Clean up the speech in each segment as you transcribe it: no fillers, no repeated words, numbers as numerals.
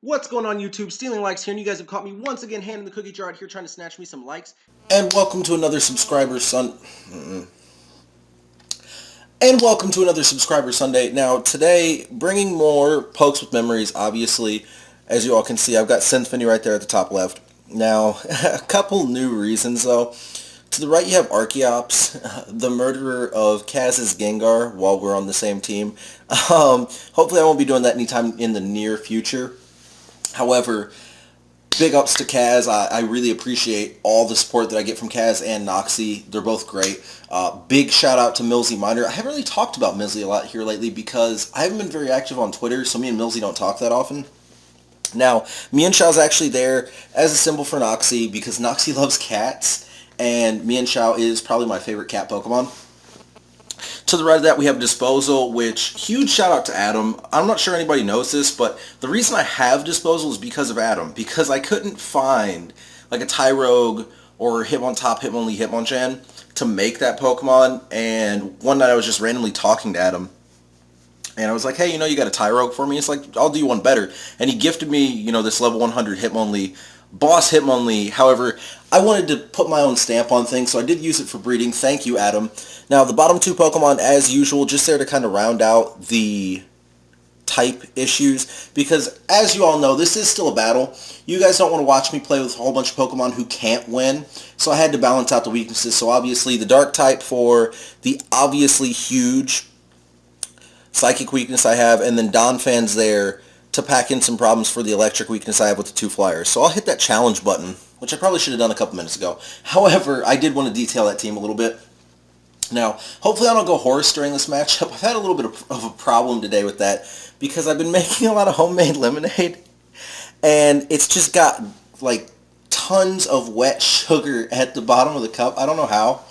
What's going on YouTube? Stealing Likes here, and you guys have caught me once again handing the cookie jar out here trying to snatch me some likes. And welcome to another subscriber And welcome to another subscriber Sunday. Now today, bringing more pokes with memories. Obviously, as you all can see, I've got Symphony right there at the top left. Now, a couple new reasons though. To the right, you have Archeops, the murderer of Kaz's Gengar, while we're on the same team. Hopefully, I won't be doing that anytime in the near future. However, big ups to Kaz. I really appreciate all the support that I get from Kaz and Noxi. They're both great. Big shout out to Millsy Miner. I haven't really talked about Millsy a lot here lately because I haven't been very active on Twitter, so me and Millsy don't talk that often. Now, Mienshau's actually there as a symbol for Noxi because Noxi loves cats, and Mienshao is probably my favorite cat Pokemon. To the right of that, we have Disposal, which, huge shout out to Adam. I'm not sure anybody knows this, but the reason I have Disposal is because of Adam. Because I couldn't find, like, a Tyrogue or Hitmontop, Hitmonlee, Hitmonchan to make that Pokemon. And one night I was just randomly talking to Adam. And I was like, hey, you got a Tyrogue for me? It's like, I'll do you one better. And he gifted me, this level 100 Hitmonlee. Boss Hitmonlee. However, I wanted to put my own stamp on things, so I did use it for breeding. Thank you, Adam. Now, the bottom two Pokemon, as usual, just there to kind of round out the type issues, because as you all know, this is still a battle. You guys don't want to watch me play with a whole bunch of Pokemon who can't win, so I had to balance out the weaknesses. So obviously, the Dark type for the obviously huge Psychic weakness I have, and then Donphan's there to pack in some problems for the electric weakness I have with the two flyers. So I'll hit that challenge button, which I probably should have done a couple minutes ago. However, I did want to detail that team a little bit. Now, hopefully I don't go hoarse during this matchup. I've had a little bit of a problem today with that because I've been making a lot of homemade lemonade, and it's just got, like, tons of wet sugar at the bottom of the cup. I don't know how.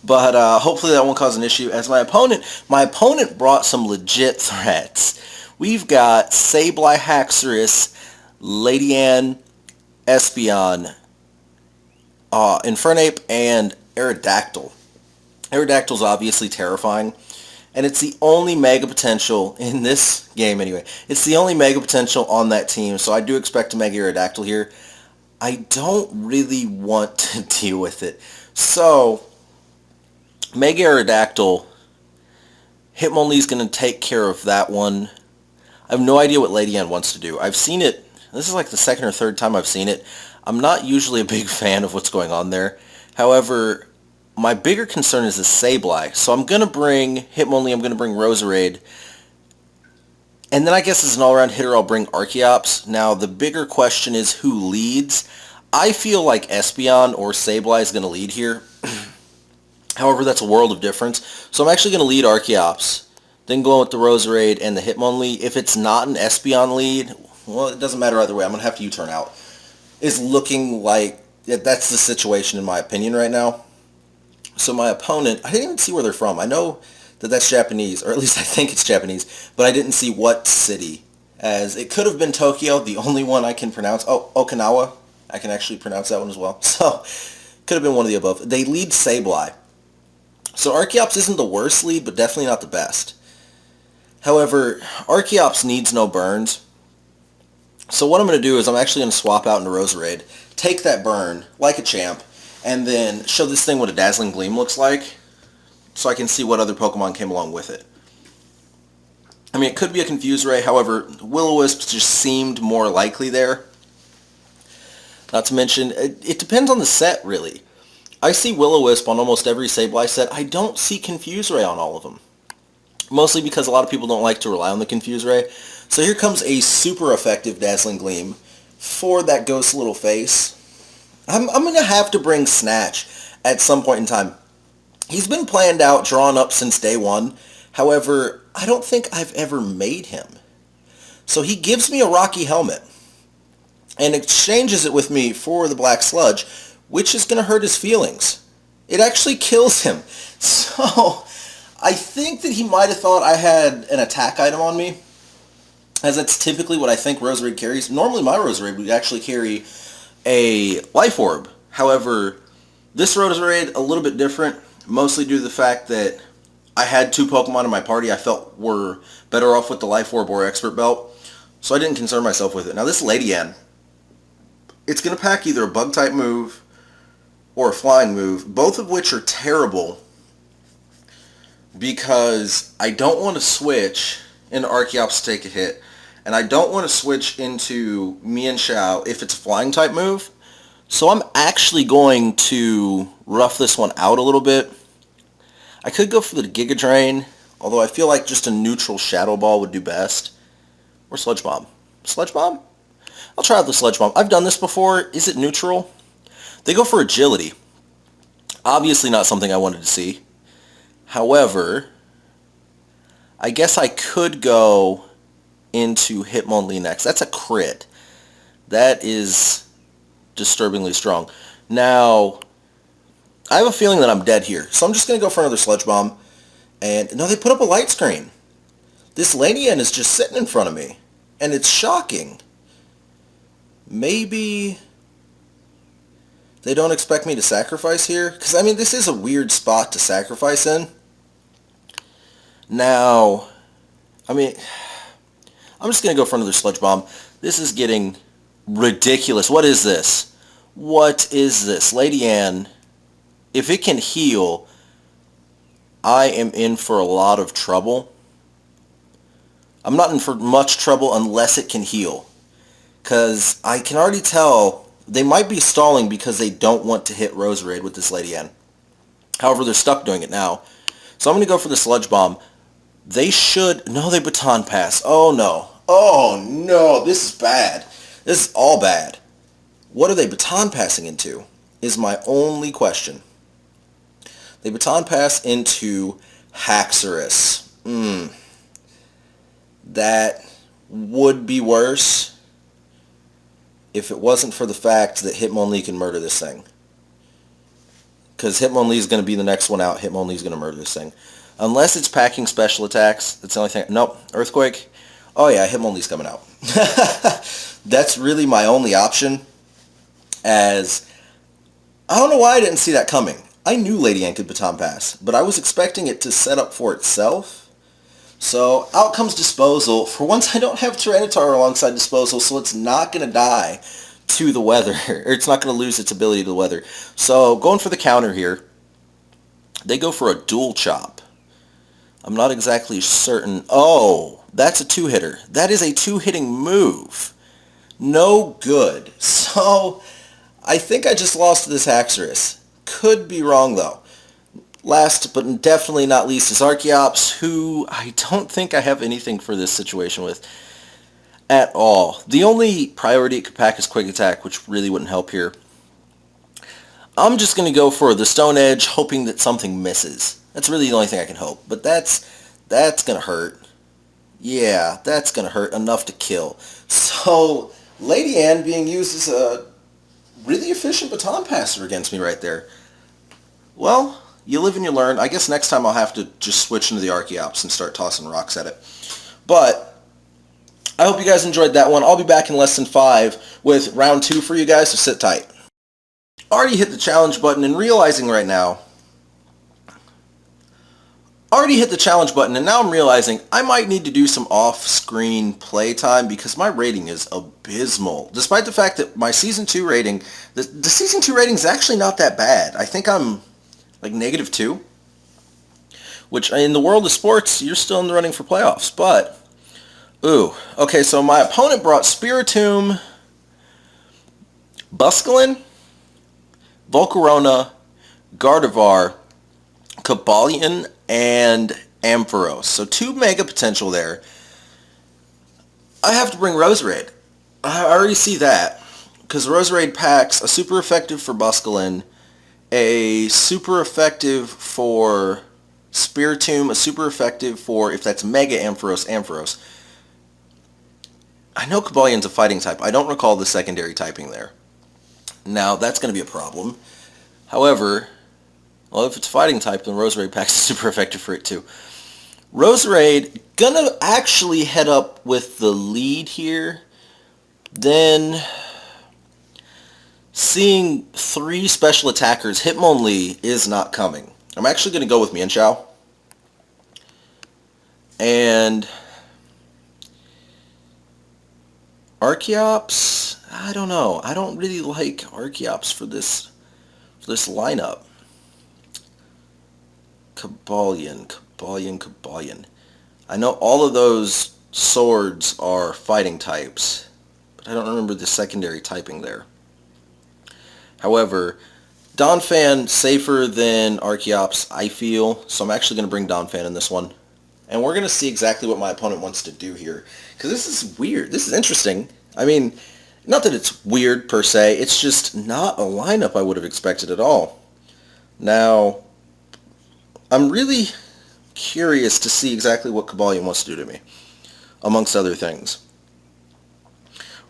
But hopefully that won't cause an issue. As my opponent brought some legit threats. We've got Sableye, Haxorus, Lady Ann, Espeon, Infernape, and Aerodactyl. Aerodactyl's obviously terrifying, and it's the only Mega Potential in this game anyway. It's the only Mega Potential on that team, so I do expect to Mega Aerodactyl here. I don't really want to deal with it. So, Mega Aerodactyl, Hitmonlee's going to take care of that one. I have no idea what Lady Ann wants to do. I've seen it. This is like the second or third time I've seen it. I'm not usually a big fan of what's going on there. However, my bigger concern is the Sableye. So I'm going to bring Hitmonlee, I'm going to bring Roserade. And then I guess as an all-around hitter, I'll bring Archeops. Now, the bigger question is who leads. I feel like Espeon or Sableye is going to lead here. However, that's a world of difference. So I'm actually going to lead Archeops, then go with the Roserade and the Hitmonlee. If it's not an Espeon lead, well, it doesn't matter either way. I'm going to have to U-turn out. It's looking like that's the situation in my opinion right now. So my opponent, I didn't even see where they're from. I know that that's Japanese, or at least I think it's Japanese, but I didn't see what city. As it could have been Tokyo, the only one I can pronounce. Oh, Okinawa. I can actually pronounce that one as well. So, could have been one of the above. They lead Sableye. So Archeops isn't the worst lead, but definitely not the best. However, Archeops needs no burns. So what I'm going to do is I'm actually going to swap out into Roserade, take that burn like a champ, and then show this thing what a Dazzling Gleam looks like, so I can see what other Pokemon came along with it. I mean, it could be a Confuse Ray, however, Will-O-Wisp just seemed more likely there. Not to mention, it depends on the set, really. I see Will-O-Wisp on almost every Sableye set. I don't see Confuse Ray on all of them. Mostly because a lot of people don't like to rely on the Confuse Ray. So here comes a super effective Dazzling Gleam for that ghost little face. I'm going to have to bring Snatch at some point in time. He's been planned out, drawn up since day one. However, I don't think I've ever made him. So he gives me a Rocky Helmet and exchanges it with me for the Black Sludge, which is going to hurt his feelings. It actually kills him. So I think that he might have thought I had an attack item on me, as that's typically what I think Roserade carries. Normally my Roserade would actually carry a Life Orb. However, this Roserade, a little bit different, mostly due to the fact that I had two Pokemon in my party I felt were better off with the Life Orb or Expert Belt. so I didn't concern myself with it. Now this Lady N, it's going to pack either a bug type move or a flying move, both of which are terrible because I don't want to switch into Archeops to take a hit, and I don't want to switch into Mian Xiao if it's a flying type move. So I'm actually going to rough this one out a little bit. I could go for the Giga Drain, although I feel like just a neutral Shadow Ball would do best. Or Sludge Bomb. Sludge Bomb? I'll try out the Sludge Bomb. I've done this before. Is it neutral? They go for Agility. Obviously not something I wanted to see. However, I guess I could go into Hitmonlee next. That's a crit. That is disturbingly strong. Now, I have a feeling that I'm dead here, so I'm just going to go for another Sludge Bomb. And, no, they put up a light screen. This Lady N is just sitting in front of me, and it's shocking. Maybe they don't expect me to sacrifice here? Because, I mean, this is a weird spot to sacrifice in. Now, I mean, I'm just going to go for another Sludge Bomb. This is getting ridiculous. What is this? What is this? Lady Ann, if it can heal, I am in for a lot of trouble. I'm not in for much trouble unless it can heal. Because I can already tell they might be stalling because they don't want to hit Roserade with this Lady N. However, they're stuck doing it now. So I'm going to go for the Sludge Bomb. They should... No, they Baton Pass. Oh, no. Oh, no. This is bad. This is all bad. What are they Baton Passing into is my only question. They Baton Pass into Haxorus. That would be worse if it wasn't for the fact that Hitmonlee can murder this thing. Because Hitmonlee is going to be the next one out. Hitmonlee is going to murder this thing. Unless it's packing special attacks. That's the only thing. Nope. Earthquake. Oh yeah, Hitmonlee's coming out. That's really my only option. As I don't know why I didn't see that coming. I knew Lady Ann could Baton Pass, but I was expecting it to set up for itself. So out comes Disposal. For once I don't have Tyranitar alongside Disposal, so it's not going to die to the weather. Or it's not going to lose its ability to the weather. So going for the counter here. They go for a Dual Chop. I'm not exactly certain. Oh, that's a two-hitter. That is a two-hitting move. No good. So I think I just lost to this Haxorus. Could be wrong, though. Last, but definitely not least, is Archeops, who I don't think I have anything for this situation with at all. The only priority it could pack is Quick Attack, which really wouldn't help here. I'm just going to go for the Stone Edge, hoping that something misses. That's really the only thing I can hope. But that's going to hurt. Yeah, that's going to hurt enough to kill. So, Lady Ann being used as a really efficient Baton Passer against me right there. Well, you live and you learn. I guess next time I'll have to just switch into the Archeops and start tossing rocks at it. But I hope you guys enjoyed that one. I'll be back in less than 5 with round 2 for you guys, so sit tight. Already hit the challenge button and realizing right now, and now I'm realizing I might need to do some off-screen playtime because my rating is abysmal. Despite the fact that my Season 2 rating, the Season 2 rating is actually not that bad. I think I'm like -2, which in the world of sports, you're still in the running for playoffs. But, ooh, okay, so my opponent brought Spiritomb, Busculin, Volcarona, Gardevoir, Cobalion, and Ampharos. So 2 Mega Potential there. I have to bring Roserade. I already see that. Because Roserade packs a super effective for Busculin, a super effective for Spiritomb, a super effective for, if that's Mega Ampharos, Ampharos. I know Cobalion's a fighting type. I don't recall the secondary typing there. Now, that's going to be a problem. However, well, if it's fighting type, then Roserade packs is super effective for it too. Roserade, gonna actually head up with the lead here. Then, seeing 3 special attackers, Hitmonlee is not coming. I'm actually going to go with Mian Xiao. And Archeops, I don't know. I don't really like Archeops for this lineup. Cobalion. I know all of those swords are fighting types, but I don't remember the secondary typing there. However, Donphan safer than Archeops, I feel, so I'm actually going to bring Donphan in this one. And we're going to see exactly what my opponent wants to do here. Because this is weird. This is interesting. I mean, not that it's weird per se. It's just not a lineup I would have expected at all. Now, I'm really curious to see exactly what Cobalion wants to do to me, amongst other things.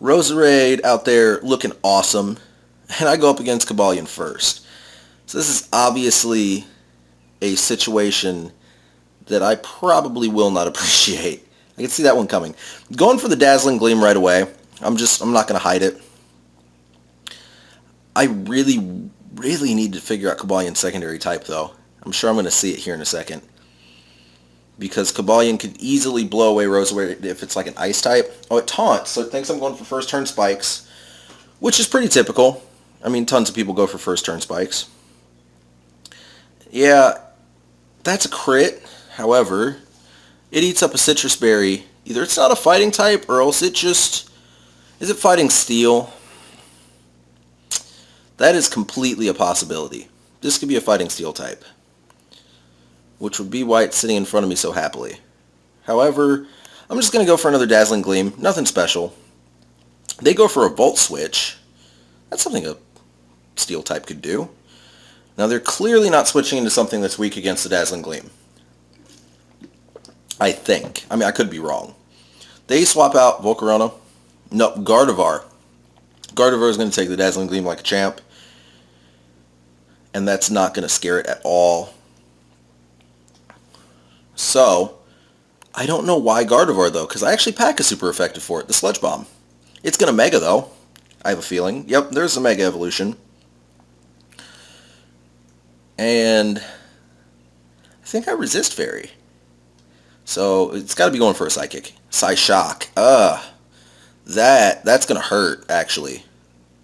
Roserade out there looking awesome. And I go up against Cobalion first. So this is obviously a situation that I probably will not appreciate. I can see that one coming. Going for the Dazzling Gleam right away. I'm not going to hide it. I really need to figure out Cobalion's secondary type, though. I'm sure I'm going to see it here in a second. Because Cobalion could easily blow away Roserade if it's like an ice type. Oh, it taunts, so it thinks I'm going for first turn spikes, which is pretty typical. I mean, tons of people go for first turn spikes. Yeah, that's a crit. However, it eats up a citrus berry. Either it's not a fighting type, or else it just... Is it fighting steel? That is completely a possibility. This could be a fighting steel type, which would be why it's sitting in front of me so happily. However, I'm just going to go for another Dazzling Gleam. Nothing special. They go for a Volt Switch. That's something a steel type could do. Now, they're clearly not switching into something that's weak against the Dazzling Gleam. I think. I mean, I could be wrong. They swap out Volcarona. Nope, Gardevoir. Gardevoir is going to take the Dazzling Gleam like a champ. And that's not going to scare it at all. So, I don't know why Gardevoir, though, because I actually pack a super effective for it, the Sludge Bomb. It's going to Mega, though. I have a feeling. Yep, there's a Mega Evolution. And I think I Resist Fairy. So it's got to be going for a Psychic. Psyshock. That's going to hurt, actually.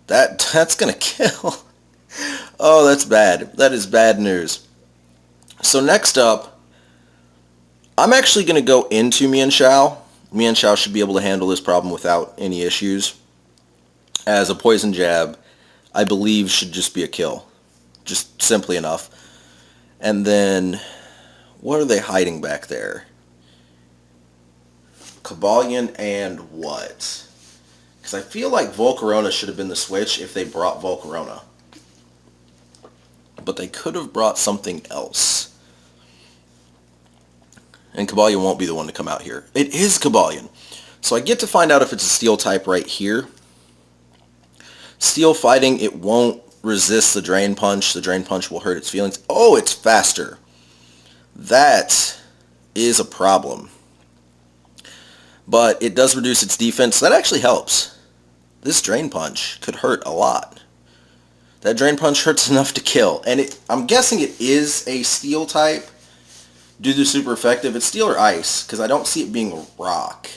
That's going to kill. Oh, that's bad. That is bad news. So next up, I'm actually going to go into Mienshao. Mienshao should be able to handle this problem without any issues. As a Poison Jab, I believe should just be a kill. Just simply enough. And then, what are they hiding back there? Cobalion and what? Because I feel like Volcarona should have been the switch if they brought Volcarona. But they could have brought something else. And Cobalion won't be the one to come out here. It is Cobalion. So I get to find out if it's a steel type right here. Steel fighting, it won't resist the Drain Punch. The Drain Punch will hurt its feelings. Oh, it's faster. That is a problem. But it does reduce its defense. That actually helps. This Drain Punch could hurt a lot. That Drain Punch hurts enough to kill. And I'm guessing it is a steel type due to super effective. It's steel or ice, because I don't see it being a rock.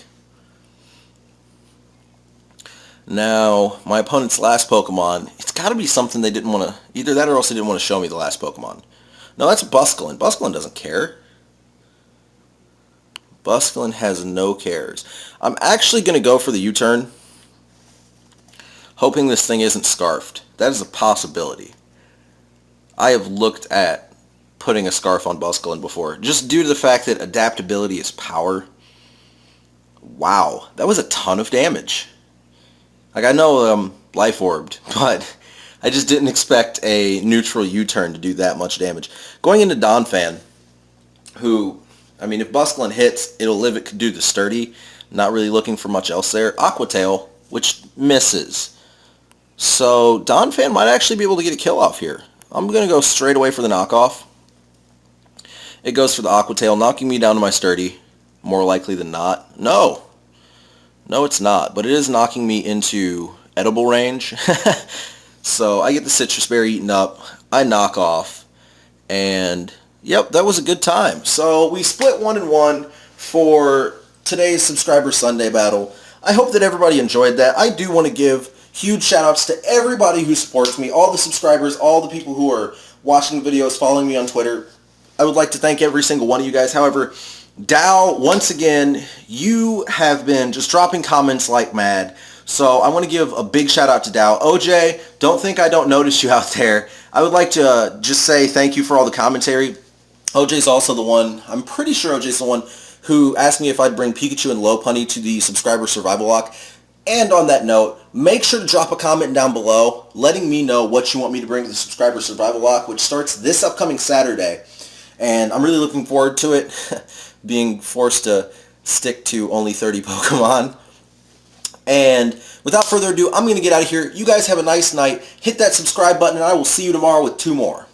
Now, my opponent's last Pokemon, it's got to be something they didn't want to... Either that or else they didn't want to show me the last Pokemon. No, that's Busculin. Busculin doesn't care. Busculin has no cares. I'm actually going to go for the U-turn, hoping this thing isn't Scarfed. That is a possibility. I have looked at putting a Scarf on Busculin before, just due to the fact that adaptability is power. Wow, that was a ton of damage. Like, I know Life Orbed, but I just didn't expect a neutral U-turn to do that much damage. Going into Donphan, who, I mean, if Busculin hits, it'll live, it could do the sturdy. Not really looking for much else there. Aqua Tail, which misses. So Donphan might actually be able to get a kill off here. I'm going to go straight away for the knockoff. It goes for the Aqua Tail, knocking me down to my sturdy, more likely than not. No, it's not, but it is knocking me into edible range. So I get the Citrus Berry eaten up, I knock off, and yep, that was a good time. So we split 1-1 for today's Subscriber Sunday battle. I hope that everybody enjoyed that. I do want to give huge shout outs to everybody who supports me, all the subscribers, all the people who are watching the videos, following me on Twitter. I would like to thank every single one of you guys. However, Dow, once again, you have been just dropping comments like mad. So I want to give a big shout out to Dow. OJ, don't think I don't notice you out there. I would like to just say thank you for all the commentary. OJ's also the one, I'm pretty sure OJ's the one who asked me if I'd bring Pikachu and Lopunny to the subscriber survival lock. And on that note, make sure to drop a comment down below letting me know what you want me to bring to the subscriber survival lock, which starts this upcoming Saturday. And I'm really looking forward to it, being forced to stick to only 30 Pokemon. And without further ado, I'm going to get out of here. You guys have a nice night. Hit that subscribe button, and I will see you tomorrow with 2 more.